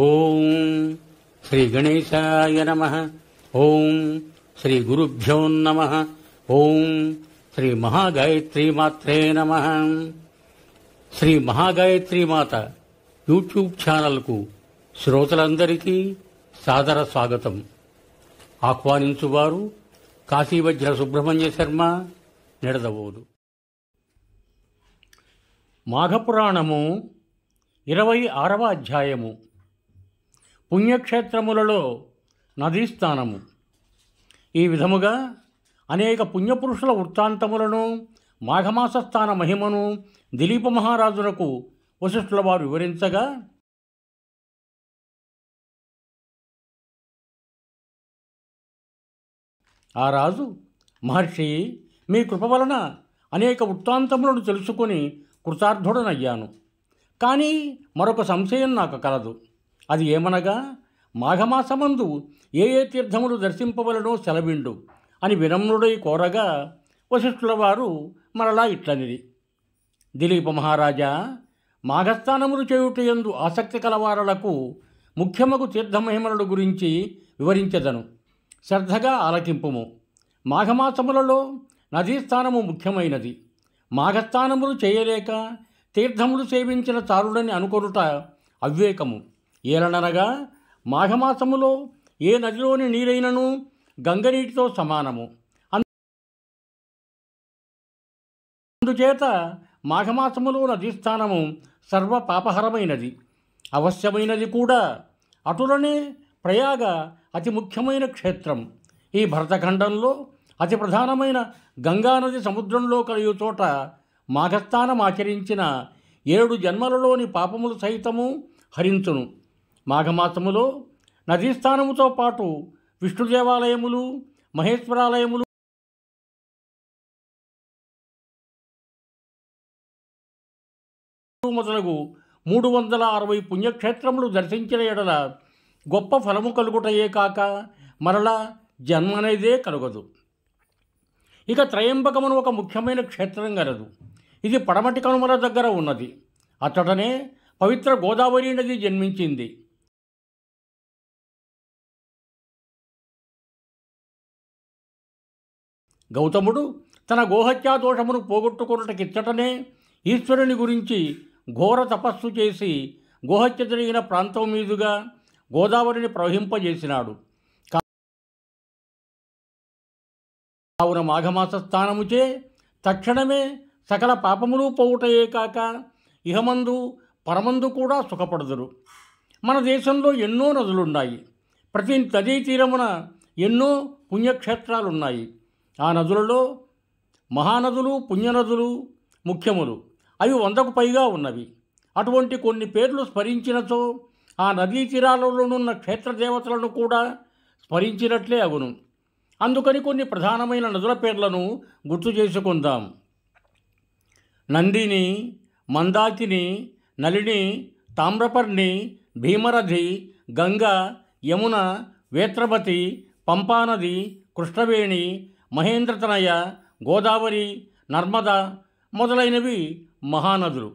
ఓం శ్రీ గణేశాయ నమః. ఓం శ్రీ గురుభ్యో నమః. ఓం శ్రీ మహాగాయత్రీ మాత్రే నమః. శ్రీ మహాగాయత్రీ మాత యూట్యూబ్ ఛానల్కు శ్రోతలందరికీ సాదర స్వాగతం. ఆహ్వానించువారు కాశీవజ్ర సుబ్రహ్మణ్య శర్మ, నిడదవోలు. మాఘపురాణము 26వ అధ్యాయము. పుణ్యక్షేత్రములలో నదీస్థానము. ఈ విధముగా అనేక పుణ్యపురుషుల వృత్తాంతములను, మాఘమాస స్థాన మహిమను దిలీప మహారాజునకు వశిష్ఠుల వారు వివరించగా, ఆ రాజు, మహర్షి, మీ కృప వలన అనేక వృత్తాంతములను తెలుసుకొని కృతార్థుడనయ్యాను. కానీ మరొక సంశయం నాకు కలదు. అది ఏమనగా, మాఘమాసమందు ఏ ఏ తీర్థములు దర్శింపవలనో సెలవిండు అని వినమ్రుడై కోరగా, వశిష్ఠుల వారు మరలా ఇట్లనిది: దిలీప మహారాజా, మాఘస్థానములు చేయుటయందు ఆసక్తి కలవారలకు ముఖ్యమగు తీర్థమహిమలను గురించి వివరించెదను. శ్రద్ధగా ఆలకింపుము. మాఘమాసములలో నదీస్థానము ముఖ్యమైనది. మాఘస్థానములు చేయలేక తీర్థములు సేవించిన చారుడని అనుకొనుట అవివేకము. ఏలననగా, మాఘమాసములో ఏ నదిలోని నీరైనను గంగనీటితో సమానము. అందుచేత మాఘమాసములో నదీస్థానము సర్వ పాపహరమైనది, అవశ్యమైనది కూడా. అటులనే ప్రయాగ అతి ముఖ్యమైన క్షేత్రం. ఈ భరతఖండంలో అతి ప్రధానమైన గంగానది సముద్రంలో కలియు చోట మాఘస్థానం ఆచరించిన 7 జన్మలలోని పాపములు సహితము హరించును. మాఘమాసములో నదీస్థానముతో పాటు విష్ణు దేవాలయములు, మహేశ్వరాలయములు మొదలగు 360 పుణ్యక్షేత్రములు దర్శించిన ఎడల గొప్ప ఫలము కలుగుటయే కాక మరలా జన్మనేదే కలుగదు. ఇక త్రయంబకమును ఒక ముఖ్యమైన క్షేత్రం గలదు. ఇది పడమటి కనుమల దగ్గర ఉన్నది. అచ్చటనే పవిత్ర గోదావరి నది జన్మించింది. గౌతముడు తన గోహత్యా దోషమును పోగొట్టుకున్నటకిచ్చటనే ఈశ్వరుని గురించి ఘోర తపస్సు చేసి గోహత్య జరిగిన ప్రాంతం మీదుగా గోదావరిని ప్రవహింపజేసినాడు. కావున మాఘమాస స్థానముచే తక్షణమే సకల పాపములు పోవుటయే కాక ఇహమందు పరమందు కూడా సుఖపడుదురు. మన దేశంలో ఎన్నో నదులున్నాయి. ప్రతి నదీ తీరమున ఎన్నో పుణ్యక్షేత్రాలున్నాయి. ఆ నదులలో మహానదులు, పుణ్యనదులు ముఖ్యములు. అవి 100కు పైగా ఉన్నవి. అటువంటి కొన్ని పేర్లు స్మరించినచో ఆ నదీ తీరాలలోనున్న క్షేత్రదేవతలను కూడా స్మరించినట్లే అగును. అందుకని కొన్ని ప్రధానమైన నదుల పేర్లను గుర్తు చేసుకుందాం. నందిని, మందాకిని, నళిని, తామ్రపర్ణి, భీమరథి, గంగ, యమున, వేత్రవతి, పంపానది, కృష్ణవేణి, మహేంద్రతనయ, గోదావరి, నర్మద మొదలైనవి మహానదులు.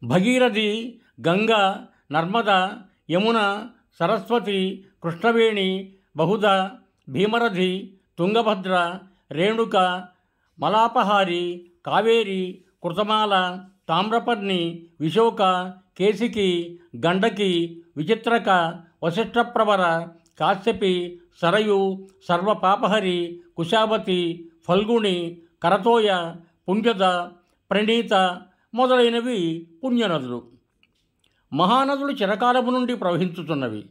భగీరథి, గంగ, నర్మద, యమున, సరస్వతి, కృష్ణవేణి, బహుద, భీమరథి, తుంగభద్ర, రేణుక, మలాపహారి, కావేరి, కృతమాల, తామ్రపర్ణి, విశోక, కేసికి, గండకి, విచిత్రక, వశిష్ఠప్రవర, కాశ్యపి, సరయు, సర్వపాపహరి, కుశావతి, ఫల్గుణి, కరతోయ, పుంజద, ప్రణీత మొదలైనవి పుణ్యనదులు. మహానదులు చిరకాలము నుండి ప్రవహించుతున్నవి.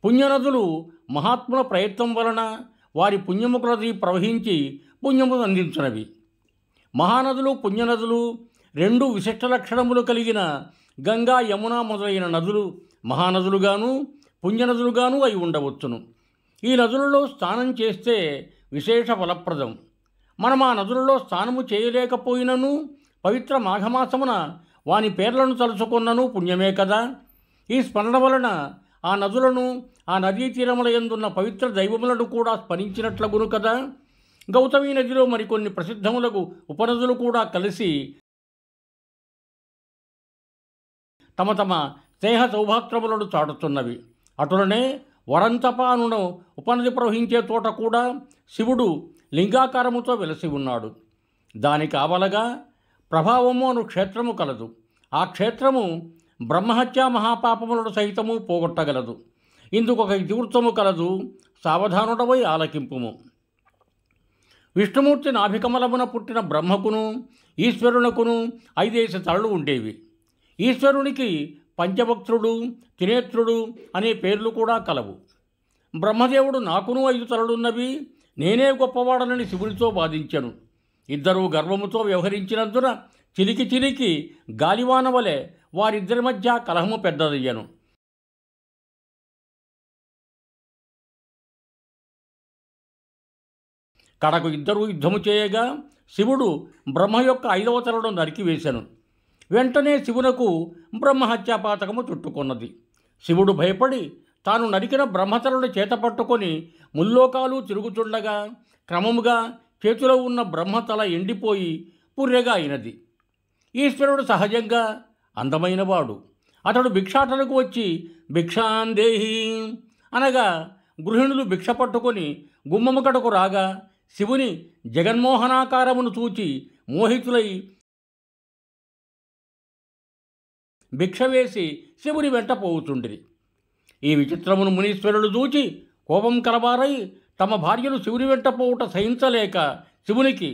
పుణ్యనదులు మహాత్ముల ప్రయత్నం వలన వారి పుణ్యము కొలది ప్రవహించి పుణ్యము అందించినవి. మహానదులు, పుణ్యనదులు రెండు విశిష్ట లక్షణములు కలిగిన గంగా, యమున మొదలైన నదులు మహానదులుగాను పుణ్యనదులుగాను అయి ఉండవచ్చును. ఈ నదులలో స్నానం చేస్తే విశేష ఫలప్రదం. మనం ఆ నదులలో స్నానము చేయలేకపోయినను పవిత్ర మాఘమాసమున వాని పేర్లను తలుచుకున్నను పుణ్యమే కదా. ఈ స్మరణ వలన ఆ నదులను ఆ నదీ తీరముల యందున్న పవిత్ర దైవములను కూడా స్మరించినట్లగును కదా. గౌతమి నదిలో మరికొన్ని ప్రసిద్ధములకు ఉపనదులు కూడా కలిసి తమ తమ స్నేహ సౌభాత్రములను చాటుతున్నవి. అటులనే వరంతపానును ఉపనది ప్రవహించే చోట కూడా శివుడు లింగాకారముతో వెలసి ఉన్నాడు. దానికి ఆవలగా ప్రభావము అను క్షేత్రము కలదు. ఆ క్షేత్రము బ్రహ్మహత్యా మహాపాపములను సహితము పోగొట్టగలదు. ఇందుకొక ఇతివృత్తము కలదు, సావధానుడవై ఆలకింపుము. విష్ణుమూర్తి నాభికమలమున పుట్టిన బ్రహ్మకును ఈశ్వరునకును 5 తలలు ఉండేవి. ఈశ్వరునికి పంచభక్తుడు, త్రినేత్రుడు అనే పేర్లు కూడా కలవు. బ్రహ్మదేవుడు నాకును 5 తలలున్నవి, నేనే గొప్పవాడనని శివునితో వాదించెను. ఇద్దరూ గర్వముతో వ్యవహరించినందున చిలికి చిలికి గాలివాన వలె వారిద్దరి మధ్య కలహము పెద్దదయ్యను. కడకు ఇద్దరూ యుద్ధము చేయగా శివుడు బ్రహ్మ యొక్క 5వ తలను నరికివేశను. వెంటనే శివునకు బ్రహ్మహత్యాపాతకము చుట్టుకున్నది. శివుడు భయపడి తాను నరికిన బ్రహ్మతలను చేతపట్టుకొని ముల్లోకాలు తిరుగుతుండగా క్రమముగా చేతిలో ఉన్న బ్రహ్మతల ఎండిపోయి పుర్రెగా అయినది. ఈశ్వరుడు సహజంగా అందమైనవాడు. అతడు భిక్షాటనకు వచ్చి భిక్షాందేహి అనగా గృహిణులు భిక్ష పట్టుకొని గుమ్మము కడకు రాగా శివుని జగన్మోహనాకారమును చూచి మోహితులై భిక్ష వేసి శివుని వెంట పోవుచుండిరి. ఈ విచిత్రమును మునీశ్వరులు చూచి కోపం కలవారై తమ భార్యలు శివుని వెంట పోవుట సహించలేక శివునికి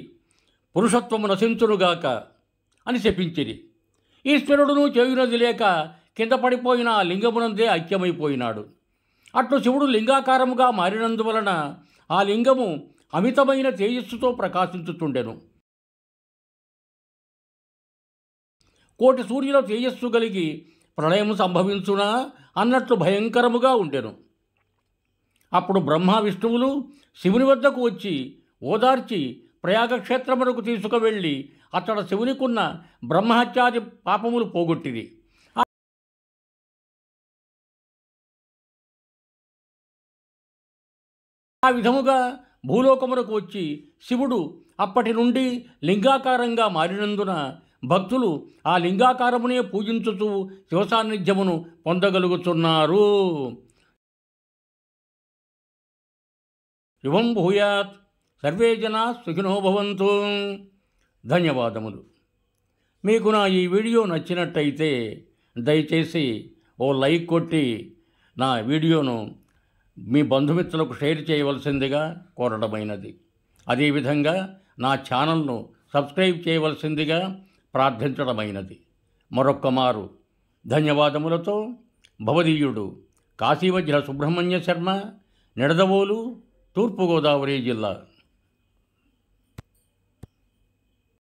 పురుషత్వము నశించునుగాక అని శపించిరి. ఈశ్వరుడును చేయునది లేక కింద పడిపోయిన ఆ లింగమునందే ఐక్యమైపోయినాడు. అట్లు శివుడు లింగాకారముగా మారినందువలన ఆ లింగము అమితమైన తేజస్సుతో ప్రకాశించుతుండెను. కోటి సూర్యుల తేజస్సు కలిగి ప్రళయము సంభవించునా అన్నట్లు భయంకరముగా ఉండెను. అప్పుడు బ్రహ్మ విష్ణువులు శివుని వద్దకు వచ్చి ఓదార్చి ప్రయాగక్షేత్రమునకు తీసుకువెళ్ళి అతడ శివునికున్న బ్రహ్మహత్యాది పాపములు పోగొట్టిరి. ఆ విధముగా భూలోకమునకు వచ్చి శివుడు అప్పటి నుండి లింగాకారంగా మారినందున భక్తులు ఆ లింగాకారమునే పూజించుతూ శివసాన్నిధ్యమును పొందగలుగుతున్నారు. శుభం భూయాత్. సర్వే జనా సుఖినో భవంతు. ధన్యవాదములు. మీకు నా ఈ వీడియో నచ్చినట్టయితే దయచేసి ఓ లైక్ కొట్టి నా వీడియోను మీ బంధుమిత్రులకు షేర్ చేయవలసిందిగా కోరడమైనది. అదేవిధంగా నా ఛానల్ను సబ్స్క్రైబ్ చేయవలసిందిగా ప్రార్థించడమైనది. మరొక్క మారు ధన్యవాదములతో భవదీయుడు కాశీవజ్ర సుబ్రహ్మణ్య శర్మ, నిడదవోలు, తూర్పుగోదావరి జిల్లా.